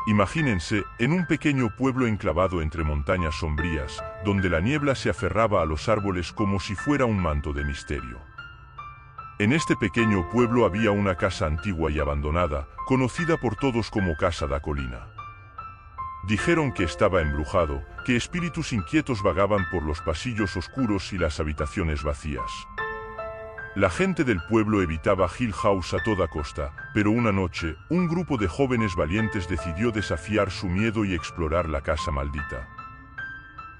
Imagínense, en un pequeño pueblo enclavado entre montañas sombrías, donde la niebla se aferraba a los árboles como si fuera un manto de misterio. En este pequeño pueblo había una casa antigua y abandonada, conocida por todos como Casa da Colina. Dijeron que estaba embrujado, que espíritus inquietos vagaban por los pasillos oscuros y las habitaciones vacías. La gente del pueblo evitaba Hill House a toda costa, pero una noche, un grupo de jóvenes valientes decidió desafiar su miedo y explorar la casa maldita.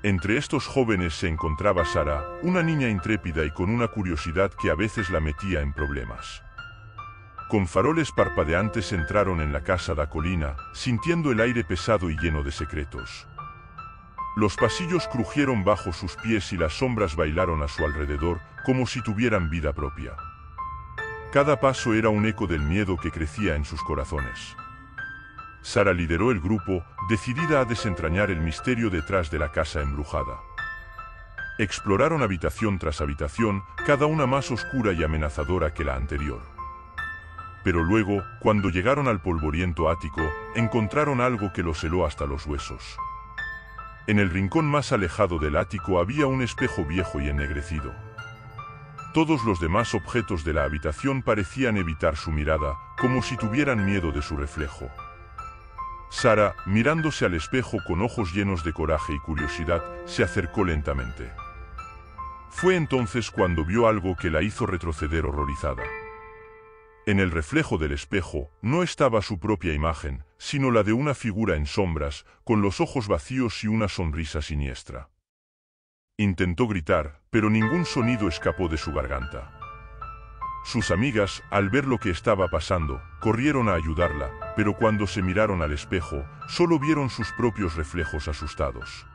Entre estos jóvenes se encontraba Sarah, una niña intrépida y con una curiosidad que a veces la metía en problemas. Con faroles parpadeantes entraron en la Casa da Colina, sintiendo el aire pesado y lleno de secretos. Los pasillos crujieron bajo sus pies y las sombras bailaron a su alrededor, como si tuvieran vida propia. Cada paso era un eco del miedo que crecía en sus corazones. Sarah lideró el grupo, decidida a desentrañar el misterio detrás de la casa embrujada. Exploraron habitación tras habitación, cada una más oscura y amenazadora que la anterior. Pero luego, cuando llegaron al polvoriento ático, encontraron algo que los heló hasta los huesos. En el rincón más alejado del ático había un espejo viejo y ennegrecido. Todos los demás objetos de la habitación parecían evitar su mirada, como si tuvieran miedo de su reflejo. Sarah, mirándose al espejo con ojos llenos de coraje y curiosidad, se acercó lentamente. Fue entonces cuando vio algo que la hizo retroceder horrorizada. En el reflejo del espejo no estaba su propia imagen, sino la de una figura en sombras, con los ojos vacíos y una sonrisa siniestra. Intentó gritar, pero ningún sonido escapó de su garganta. Sus amigas, al ver lo que estaba pasando, corrieron a ayudarla, pero cuando se miraron al espejo, solo vieron sus propios reflejos asustados.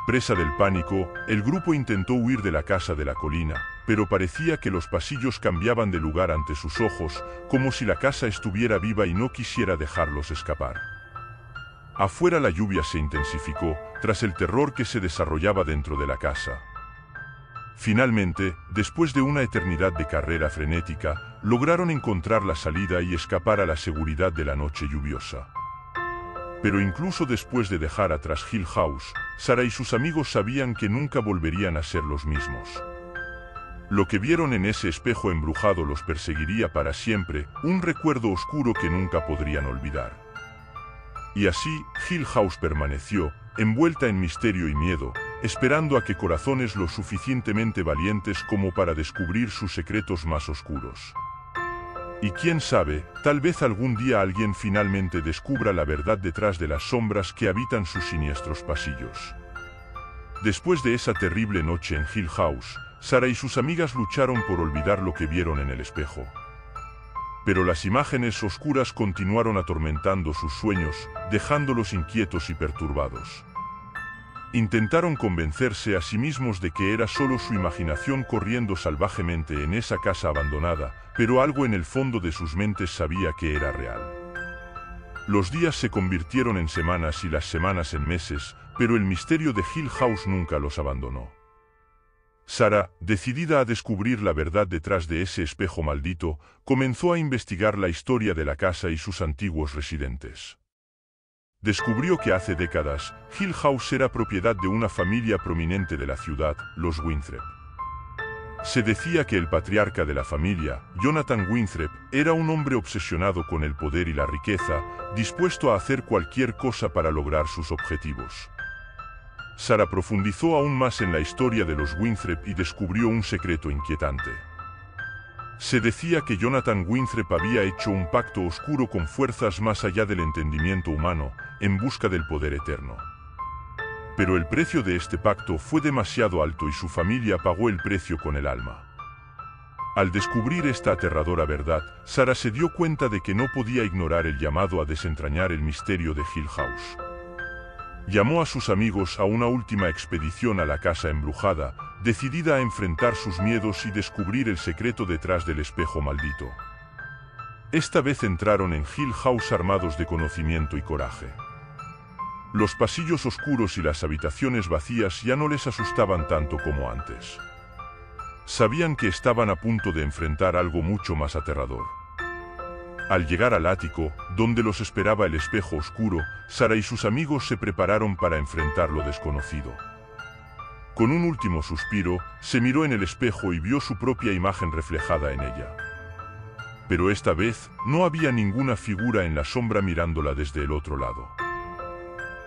Presa del pánico, el grupo intentó huir de la Casa de la Colina, pero parecía que los pasillos cambiaban de lugar ante sus ojos, como si la casa estuviera viva y no quisiera dejarlos escapar. Afuera la lluvia se intensificó, tras el terror que se desarrollaba dentro de la casa. Finalmente, después de una eternidad de carrera frenética, lograron encontrar la salida y escapar a la seguridad de la noche lluviosa. Pero incluso después de dejar atrás Hill House, Sarah y sus amigos sabían que nunca volverían a ser los mismos. Lo que vieron en ese espejo embrujado los perseguiría para siempre, un recuerdo oscuro que nunca podrían olvidar. Y así, Hill House permaneció, envuelta en misterio y miedo, esperando a que corazones lo suficientemente valientes como para descubrir sus secretos más oscuros. Y quién sabe, tal vez algún día alguien finalmente descubra la verdad detrás de las sombras que habitan sus siniestros pasillos. Después de esa terrible noche en Hill House, Sarah y sus amigas lucharon por olvidar lo que vieron en el espejo. Pero las imágenes oscuras continuaron atormentando sus sueños, dejándolos inquietos y perturbados. Intentaron convencerse a sí mismos de que era solo su imaginación corriendo salvajemente en esa casa abandonada, pero algo en el fondo de sus mentes sabía que era real. Los días se convirtieron en semanas y las semanas en meses, pero el misterio de Hill House nunca los abandonó. Sarah, decidida a descubrir la verdad detrás de ese espejo maldito, comenzó a investigar la historia de la casa y sus antiguos residentes. Descubrió que hace décadas, Hill House era propiedad de una familia prominente de la ciudad, los Winthrop. Se decía que el patriarca de la familia, Jonathan Winthrop, era un hombre obsesionado con el poder y la riqueza, dispuesto a hacer cualquier cosa para lograr sus objetivos. Sarah profundizó aún más en la historia de los Winthrop y descubrió un secreto inquietante. Se decía que Jonathan Winthrop había hecho un pacto oscuro con fuerzas más allá del entendimiento humano, en busca del poder eterno. Pero el precio de este pacto fue demasiado alto y su familia pagó el precio con el alma. Al descubrir esta aterradora verdad, Sarah se dio cuenta de que no podía ignorar el llamado a desentrañar el misterio de Hill House. Llamó a sus amigos a una última expedición a la casa embrujada, decidida a enfrentar sus miedos y descubrir el secreto detrás del espejo maldito. Esta vez entraron en Hill House armados de conocimiento y coraje. Los pasillos oscuros y las habitaciones vacías ya no les asustaban tanto como antes. Sabían que estaban a punto de enfrentar algo mucho más aterrador. Al llegar al ático, donde los esperaba el espejo oscuro, Sara y sus amigos se prepararon para enfrentar lo desconocido. Con un último suspiro, se miró en el espejo y vio su propia imagen reflejada en ella. Pero esta vez, no había ninguna figura en la sombra mirándola desde el otro lado.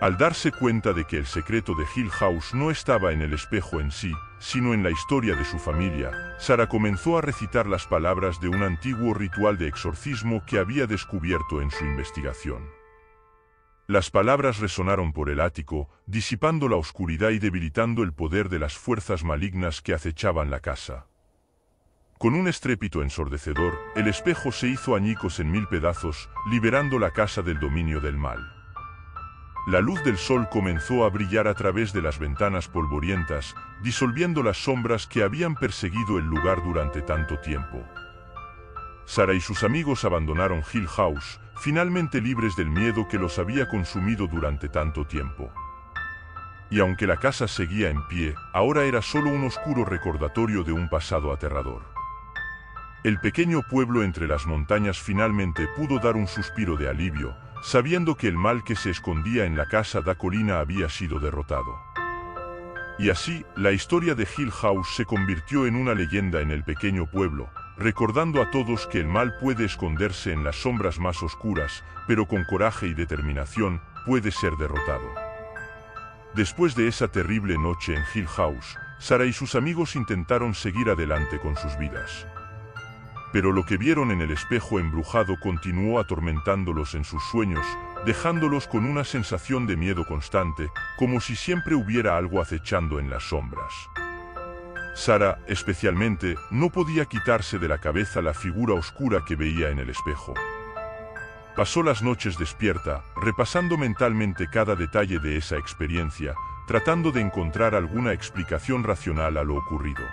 Al darse cuenta de que el secreto de Hill House no estaba en el espejo en sí, sino en la historia de su familia, Sara comenzó a recitar las palabras de un antiguo ritual de exorcismo que había descubierto en su investigación. Las palabras resonaron por el ático, disipando la oscuridad y debilitando el poder de las fuerzas malignas que acechaban la casa. Con un estrépito ensordecedor, el espejo se hizo añicos en 1000 pedazos, liberando la casa del dominio del mal. La luz del sol comenzó a brillar a través de las ventanas polvorientas, disolviendo las sombras que habían perseguido el lugar durante tanto tiempo. Sara y sus amigos abandonaron Hill House, finalmente libres del miedo que los había consumido durante tanto tiempo. Y aunque la casa seguía en pie, ahora era solo un oscuro recordatorio de un pasado aterrador. El pequeño pueblo entre las montañas finalmente pudo dar un suspiro de alivio, sabiendo que el mal que se escondía en la casa da colina había sido derrotado. Y así, la historia de Hill House se convirtió en una leyenda en el pequeño pueblo, recordando a todos que el mal puede esconderse en las sombras más oscuras, pero con coraje y determinación, puede ser derrotado. Después de esa terrible noche en Hill House, Sara y sus amigos intentaron seguir adelante con sus vidas. Pero lo que vieron en el espejo embrujado continuó atormentándolos en sus sueños, dejándolos con una sensación de miedo constante, como si siempre hubiera algo acechando en las sombras. Sara, especialmente, no podía quitarse de la cabeza la figura oscura que veía en el espejo. Pasó las noches despierta, repasando mentalmente cada detalle de esa experiencia, tratando de encontrar alguna explicación racional a lo ocurrido.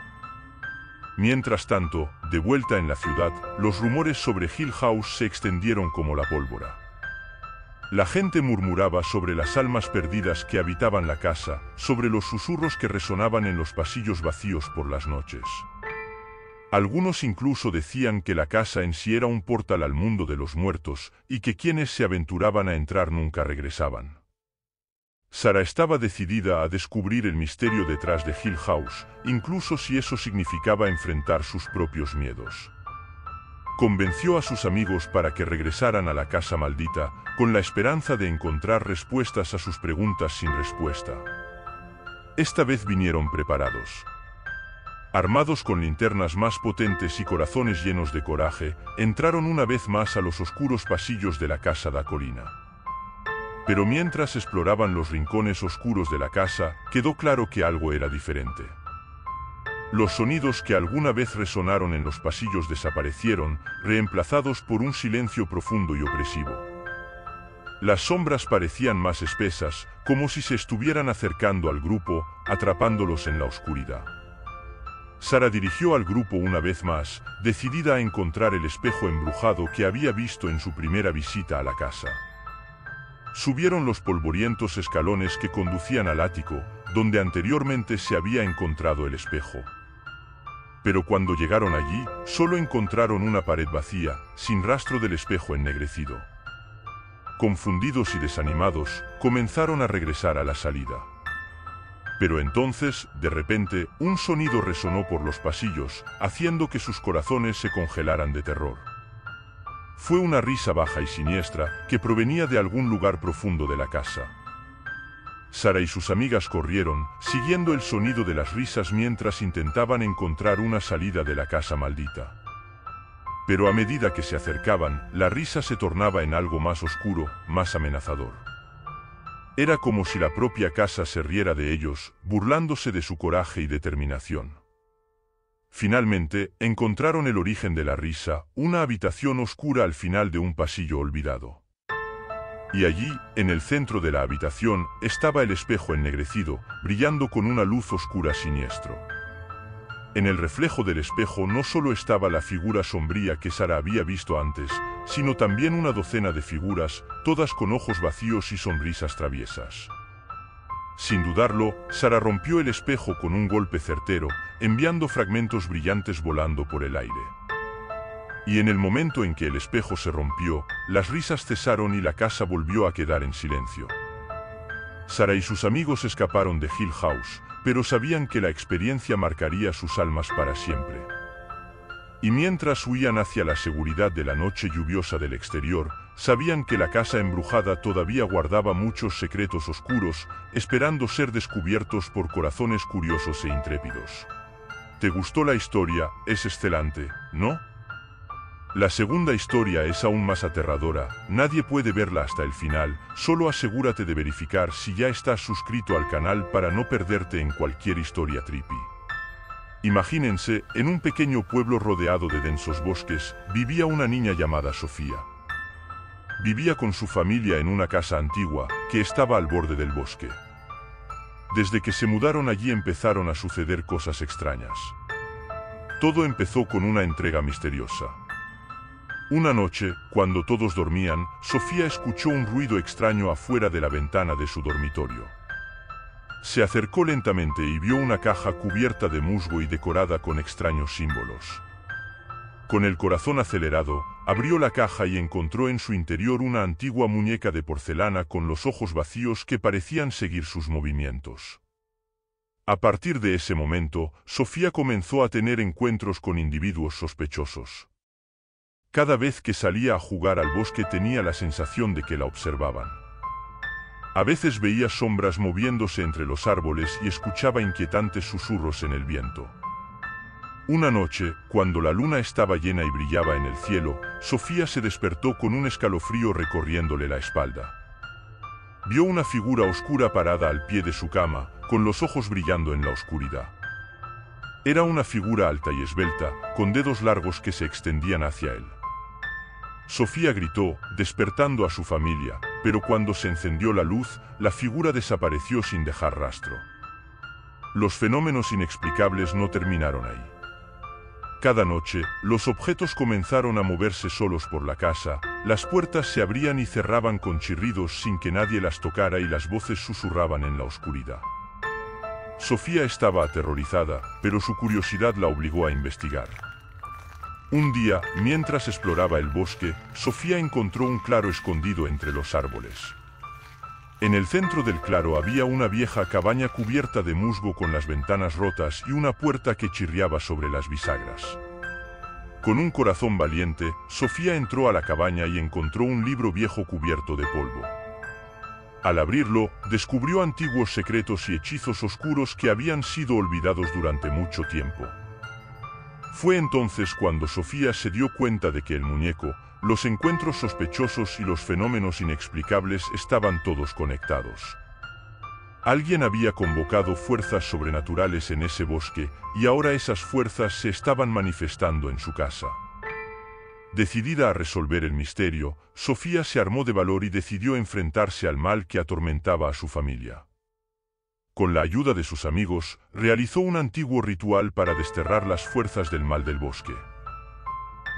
Mientras tanto, de vuelta en la ciudad, los rumores sobre Hill House se extendieron como la pólvora. La gente murmuraba sobre las almas perdidas que habitaban la casa, sobre los susurros que resonaban en los pasillos vacíos por las noches. Algunos incluso decían que la casa en sí era un portal al mundo de los muertos, y que quienes se aventuraban a entrar nunca regresaban. Sara estaba decidida a descubrir el misterio detrás de Hill House, incluso si eso significaba enfrentar sus propios miedos. Convenció a sus amigos para que regresaran a la casa maldita, con la esperanza de encontrar respuestas a sus preguntas sin respuesta. Esta vez vinieron preparados. Armados con linternas más potentes y corazones llenos de coraje, entraron una vez más a los oscuros pasillos de la casa da colina. Pero mientras exploraban los rincones oscuros de la casa, quedó claro que algo era diferente. Los sonidos que alguna vez resonaron en los pasillos desaparecieron, reemplazados por un silencio profundo y opresivo. Las sombras parecían más espesas, como si se estuvieran acercando al grupo, atrapándolos en la oscuridad. Sara dirigió al grupo una vez más, decidida a encontrar el espejo embrujado que había visto en su primera visita a la casa. Subieron los polvorientos escalones que conducían al ático, donde anteriormente se había encontrado el espejo. Pero cuando llegaron allí, solo encontraron una pared vacía, sin rastro del espejo ennegrecido. Confundidos y desanimados, comenzaron a regresar a la salida. Pero entonces, de repente, un sonido resonó por los pasillos, haciendo que sus corazones se congelaran de terror. Fue una risa baja y siniestra, que provenía de algún lugar profundo de la casa. Sara y sus amigas corrieron, siguiendo el sonido de las risas mientras intentaban encontrar una salida de la casa maldita. Pero a medida que se acercaban, la risa se tornaba en algo más oscuro, más amenazador. Era como si la propia casa se riera de ellos, burlándose de su coraje y determinación. Finalmente, encontraron el origen de la risa, una habitación oscura al final de un pasillo olvidado. Y allí, en el centro de la habitación, estaba el espejo ennegrecido, brillando con una luz oscura siniestro. En el reflejo del espejo no solo estaba la figura sombría que Sara había visto antes, sino también una docena de figuras, todas con ojos vacíos y sonrisas traviesas. Sin dudarlo, Sara rompió el espejo con un golpe certero, enviando fragmentos brillantes volando por el aire. Y en el momento en que el espejo se rompió, las risas cesaron y la casa volvió a quedar en silencio. Sarah y sus amigos escaparon de Hill House, pero sabían que la experiencia marcaría sus almas para siempre. Y mientras huían hacia la seguridad de la noche lluviosa del exterior, sabían que la casa embrujada todavía guardaba muchos secretos oscuros, esperando ser descubiertos por corazones curiosos e intrépidos. ¿Te gustó la historia? Es excelente, ¿no? La segunda historia es aún más aterradora, nadie puede verla hasta el final, solo asegúrate de verificar si ya estás suscrito al canal para no perderte en cualquier historia trippy. Imagínense, en un pequeño pueblo rodeado de densos bosques, vivía una niña llamada Sofía. Vivía con su familia en una casa antigua, que estaba al borde del bosque. Desde que se mudaron allí empezaron a suceder cosas extrañas. Todo empezó con una entrega misteriosa. Una noche, cuando todos dormían, Sofía escuchó un ruido extraño afuera de la ventana de su dormitorio. Se acercó lentamente y vio una caja cubierta de musgo y decorada con extraños símbolos. Con el corazón acelerado, abrió la caja y encontró en su interior una antigua muñeca de porcelana con los ojos vacíos que parecían seguir sus movimientos. A partir de ese momento, Sofía comenzó a tener encuentros con individuos sospechosos. Cada vez que salía a jugar al bosque tenía la sensación de que la observaban. A veces veía sombras moviéndose entre los árboles y escuchaba inquietantes susurros en el viento. Una noche, cuando la luna estaba llena y brillaba en el cielo, Sofía se despertó con un escalofrío recorriéndole la espalda. Vio una figura oscura parada al pie de su cama, con los ojos brillando en la oscuridad. Era una figura alta y esbelta, con dedos largos que se extendían hacia él. Sofía gritó, despertando a su familia, pero cuando se encendió la luz, la figura desapareció sin dejar rastro. Los fenómenos inexplicables no terminaron ahí. Cada noche, los objetos comenzaron a moverse solos por la casa, las puertas se abrían y cerraban con chirridos sin que nadie las tocara y las voces susurraban en la oscuridad. Sofía estaba aterrorizada, pero su curiosidad la obligó a investigar. Un día, mientras exploraba el bosque, Sofía encontró un claro escondido entre los árboles. En el centro del claro había una vieja cabaña cubierta de musgo con las ventanas rotas y una puerta que chirriaba sobre las bisagras. Con un corazón valiente, Sofía entró a la cabaña y encontró un libro viejo cubierto de polvo. Al abrirlo, descubrió antiguos secretos y hechizos oscuros que habían sido olvidados durante mucho tiempo. Fue entonces cuando Sofía se dio cuenta de que el muñeco, los encuentros sospechosos y los fenómenos inexplicables estaban todos conectados. Alguien había convocado fuerzas sobrenaturales en ese bosque, y ahora esas fuerzas se estaban manifestando en su casa. Decidida a resolver el misterio, Sofía se armó de valor y decidió enfrentarse al mal que atormentaba a su familia. Con la ayuda de sus amigos, realizó un antiguo ritual para desterrar las fuerzas del mal del bosque.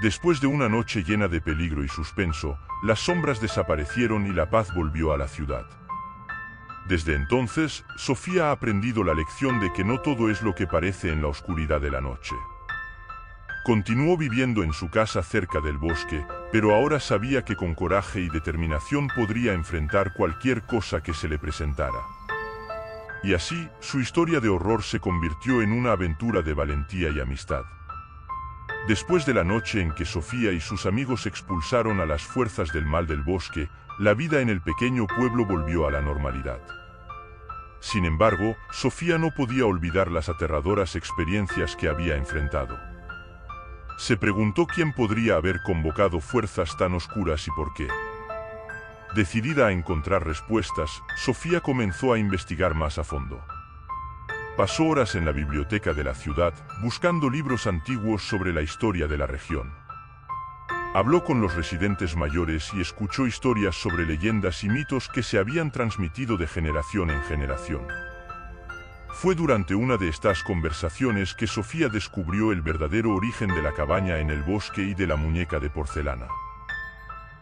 Después de una noche llena de peligro y suspenso, las sombras desaparecieron y la paz volvió a la ciudad. Desde entonces, Sofía ha aprendido la lección de que no todo es lo que parece en la oscuridad de la noche. Continuó viviendo en su casa cerca del bosque, pero ahora sabía que con coraje y determinación podría enfrentar cualquier cosa que se le presentara. Y así, su historia de horror se convirtió en una aventura de valentía y amistad. Después de la noche en que Sofía y sus amigos expulsaron a las fuerzas del mal del bosque, la vida en el pequeño pueblo volvió a la normalidad. Sin embargo, Sofía no podía olvidar las aterradoras experiencias que había enfrentado. Se preguntó quién podría haber convocado fuerzas tan oscuras y por qué. Decidida a encontrar respuestas, Sofía comenzó a investigar más a fondo. Pasó horas en la biblioteca de la ciudad, buscando libros antiguos sobre la historia de la región. Habló con los residentes mayores y escuchó historias sobre leyendas y mitos que se habían transmitido de generación en generación. Fue durante una de estas conversaciones que Sofía descubrió el verdadero origen de la cabaña en el bosque y de la muñeca de porcelana.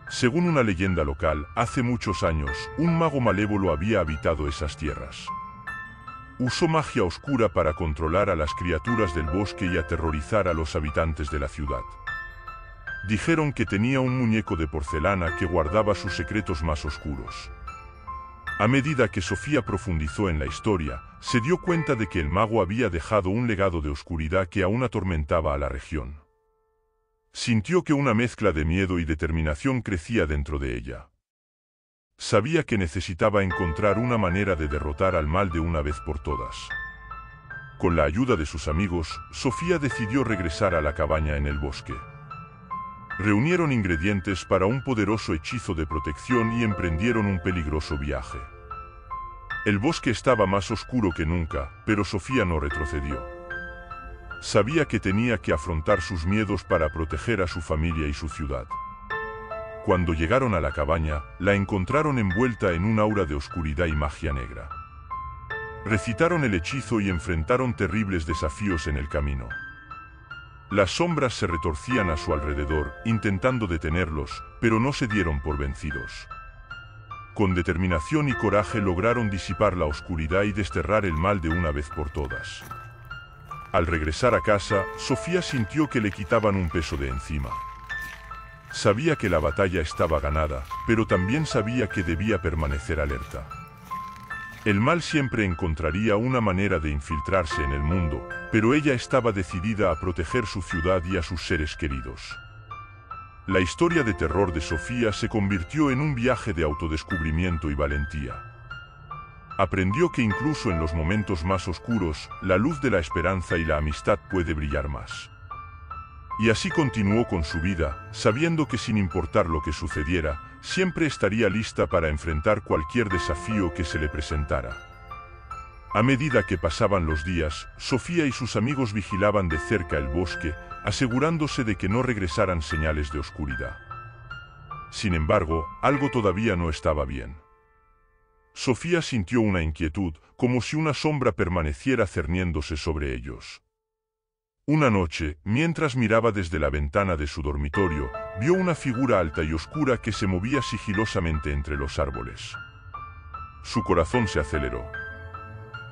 Según una leyenda local, hace muchos años, un mago malévolo había habitado esas tierras. Usó magia oscura para controlar a las criaturas del bosque y aterrorizar a los habitantes de la ciudad. dijeron que tenía un muñeco de porcelana que guardaba sus secretos más oscuros. A medida que Sofía profundizó en la historia, se dio cuenta de que el mago había dejado un legado de oscuridad que aún atormentaba a la región. Sintió que una mezcla de miedo y determinación crecía dentro de ella. Sabía que necesitaba encontrar una manera de derrotar al mal de una vez por todas. Con la ayuda de sus amigos, Sofía decidió regresar a la cabaña en el bosque. Reunieron ingredientes para un poderoso hechizo de protección y emprendieron un peligroso viaje. El bosque estaba más oscuro que nunca, pero Sofía no retrocedió. Sabía que tenía que afrontar sus miedos para proteger a su familia y su ciudad. Cuando llegaron a la cabaña, la encontraron envuelta en un aura de oscuridad y magia negra. Recitaron el hechizo y enfrentaron terribles desafíos en el camino. Las sombras se retorcían a su alrededor, intentando detenerlos, pero no se dieron por vencidos. Con determinación y coraje lograron disipar la oscuridad y desterrar el mal de una vez por todas. Al regresar a casa, Sofía sintió que le quitaban un peso de encima. Sabía que la batalla estaba ganada, pero también sabía que debía permanecer alerta. El mal siempre encontraría una manera de infiltrarse en el mundo, pero ella estaba decidida a proteger su ciudad y a sus seres queridos. La historia de terror de Sofía se convirtió en un viaje de autodescubrimiento y valentía. Aprendió que incluso en los momentos más oscuros, la luz de la esperanza y la amistad puede brillar más. Y así continuó con su vida, sabiendo que sin importar lo que sucediera, siempre estaría lista para enfrentar cualquier desafío que se le presentara. A medida que pasaban los días, Sofía y sus amigos vigilaban de cerca el bosque, asegurándose de que no regresaran señales de oscuridad. Sin embargo, algo todavía no estaba bien. Sofía sintió una inquietud, como si una sombra permaneciera cerniéndose sobre ellos. Una noche, mientras miraba desde la ventana de su dormitorio, vio una figura alta y oscura que se movía sigilosamente entre los árboles. Su corazón se aceleró.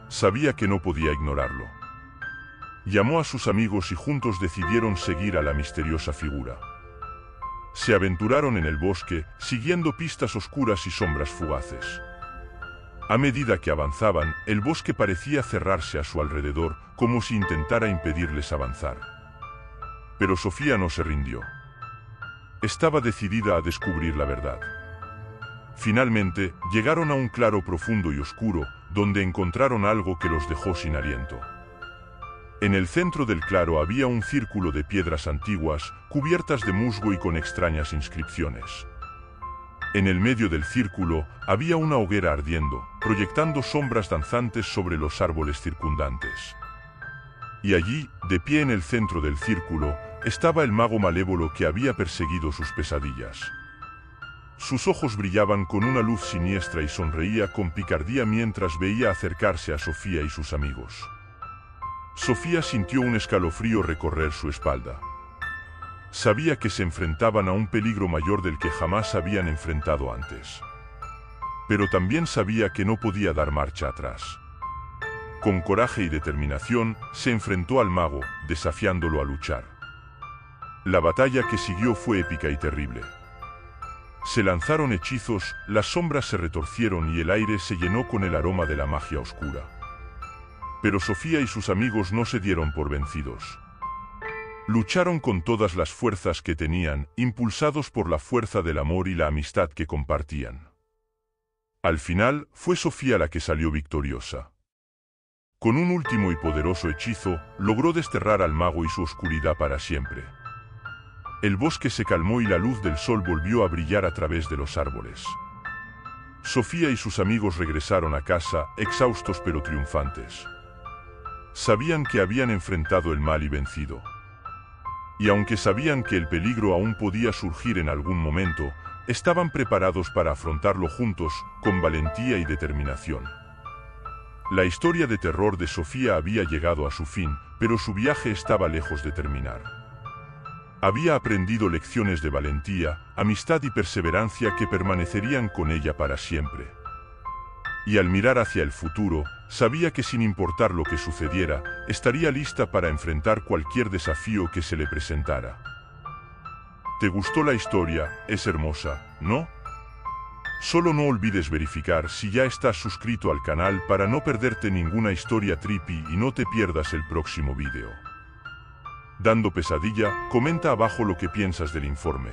Sabía que no podía ignorarlo. Llamó a sus amigos y juntos decidieron seguir a la misteriosa figura. Se aventuraron en el bosque, siguiendo pistas oscuras y sombras fugaces. A medida que avanzaban, el bosque parecía cerrarse a su alrededor, como si intentara impedirles avanzar. Pero Sofía no se rindió. Estaba decidida a descubrir la verdad. Finalmente, llegaron a un claro profundo y oscuro, donde encontraron algo que los dejó sin aliento. En el centro del claro había un círculo de piedras antiguas, cubiertas de musgo y con extrañas inscripciones. En el medio del círculo había una hoguera ardiendo, proyectando sombras danzantes sobre los árboles circundantes. Y allí, de pie en el centro del círculo, estaba el mago malévolo que había perseguido sus pesadillas. Sus ojos brillaban con una luz siniestra y sonreía con picardía mientras veía acercarse a Sofía y sus amigos. Sofía sintió un escalofrío recorrer su espalda. Sabía que se enfrentaban a un peligro mayor del que jamás habían enfrentado antes. Pero también sabía que no podía dar marcha atrás. Con coraje y determinación, se enfrentó al mago, desafiándolo a luchar. La batalla que siguió fue épica y terrible. Se lanzaron hechizos, las sombras se retorcieron y el aire se llenó con el aroma de la magia oscura. Pero Sofía y sus amigos no se dieron por vencidos. Lucharon con todas las fuerzas que tenían, impulsados por la fuerza del amor y la amistad que compartían. Al final, fue Sofía la que salió victoriosa. Con un último y poderoso hechizo, logró desterrar al mago y su oscuridad para siempre. El bosque se calmó y la luz del sol volvió a brillar a través de los árboles. Sofía y sus amigos regresaron a casa, exhaustos pero triunfantes. Sabían que habían enfrentado el mal y vencido. Y aunque sabían que el peligro aún podía surgir en algún momento, estaban preparados para afrontarlo juntos, con valentía y determinación. La historia de terror de Sofía había llegado a su fin, pero su viaje estaba lejos de terminar. Había aprendido lecciones de valentía, amistad y perseverancia que permanecerían con ella para siempre. Y al mirar hacia el futuro, sabía que sin importar lo que sucediera, estaría lista para enfrentar cualquier desafío que se le presentara. ¿Te gustó la historia? Es hermosa, ¿no? Solo no olvides verificar si ya estás suscrito al canal para no perderte ninguna historia trippy y no te pierdas el próximo vídeo. Dando pesadilla, comenta abajo lo que piensas del informe.